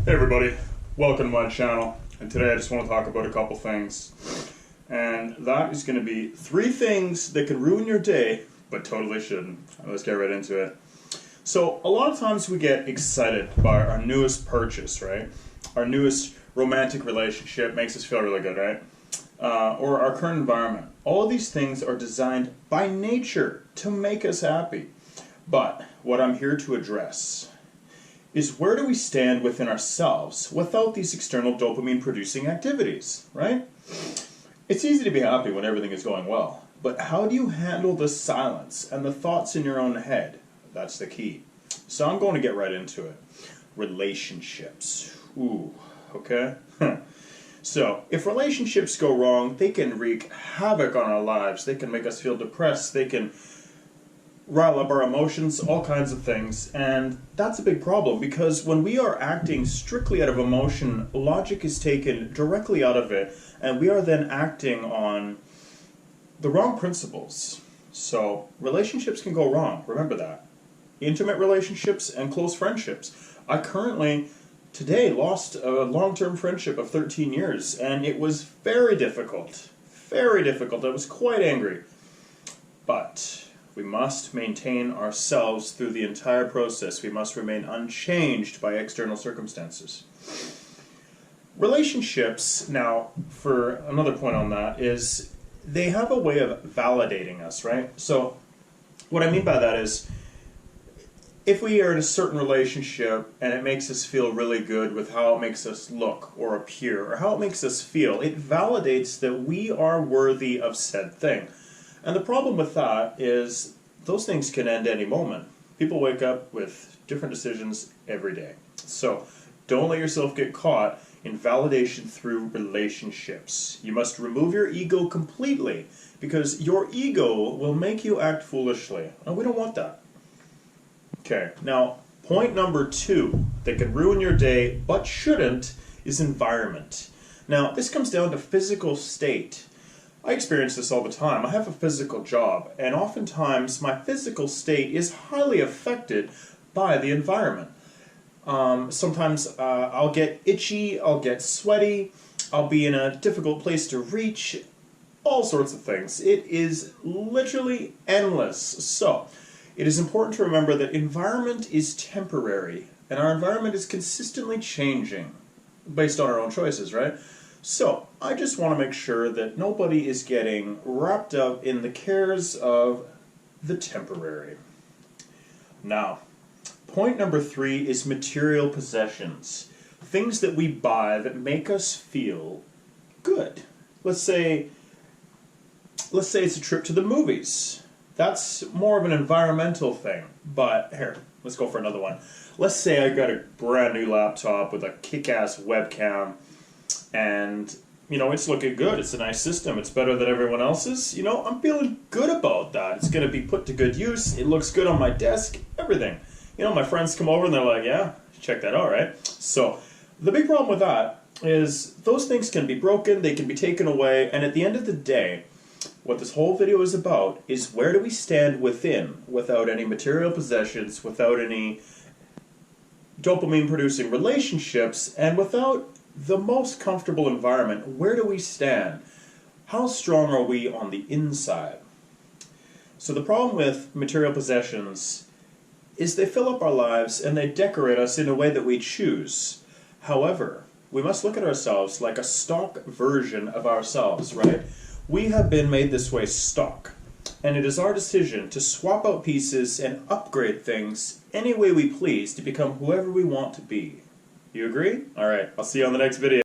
Hey everybody, welcome to my channel, and today I just want to talk about a couple things, and that is going to be 3 things that can ruin your day, but totally shouldn't. Let's get right into it. So, a lot of times we get excited by our newest purchase, right? Our newest romantic relationship makes us feel really good, right? Or our current environment. All of these things are designed by nature to make us happy. But what I'm here to address is, where do we stand within ourselves without these external dopamine-producing activities, right? It's easy to be happy when everything is going well, but how do you handle the silence and the thoughts in your own head? That's the key. So I'm going to get right into it. Relationships. Ooh, okay? So, if relationships go wrong, they can wreak havoc on our lives. They can make us feel depressed. They can rile up our emotions, all kinds of things, and that's a big problem, because when we are acting strictly out of emotion, logic is taken directly out of it, and we are then acting on the wrong principles. So relationships can go wrong, remember that. Intimate relationships and close friendships. I currently today lost a long-term friendship of 13 years, and it was very difficult. Very difficult. I was quite angry. But we must maintain ourselves through the entire process. We must remain unchanged by external circumstances. Relationships, now, for another point on that, is they have a way of validating us, right? So, what I mean by that is, if we are in a certain relationship and it makes us feel really good with how it makes us look or appear, or how it makes us feel, it validates that we are worthy of said thing. And the problem with that is those things can end any moment. People wake up with different decisions every day. So don't let yourself get caught in validation through relationships. You must remove your ego completely, because your ego will make you act foolishly. And we don't want that. Okay, now point number 2 that can ruin your day but shouldn't is environment. Now this comes down to physical state. I experience this all the time. I have a physical job, and oftentimes my physical state is highly affected by the environment. Sometimes I'll get itchy, I'll get sweaty, I'll be in a difficult place to reach, all sorts of things. It is literally endless. So, it is important to remember that environment is temporary, and our environment is consistently changing based on our own choices, right? So, I just want to make sure that nobody is getting wrapped up in the cares of the temporary. Now, point number 3 is material possessions. Things that we buy that make us feel good. Let's say it's a trip to the movies. That's more of an environmental thing. But, here, let's go for another one. Let's say I got a brand new laptop with a kick-ass webcam, and, you know, it's looking good. It's a nice system. It's better than everyone else's. You know, I'm feeling good about that. It's going to be put to good use. It looks good on my desk. Everything. You know, my friends come over and they're like, yeah, check that out, right? So, the big problem with that is those things can be broken, they can be taken away, and at the end of the day, what this whole video is about is, where do we stand within, without any material possessions, without any dopamine-producing relationships, and without the most comfortable environment. Where do we stand? How strong are we on the inside? So the problem with material possessions is they fill up our lives and they decorate us in a way that we choose. However, we must look at ourselves like a stock version of ourselves, right? We have been made this way stock, and it is our decision to swap out pieces and upgrade things any way we please to become whoever we want to be. You agree? Alright, I'll see you on the next video.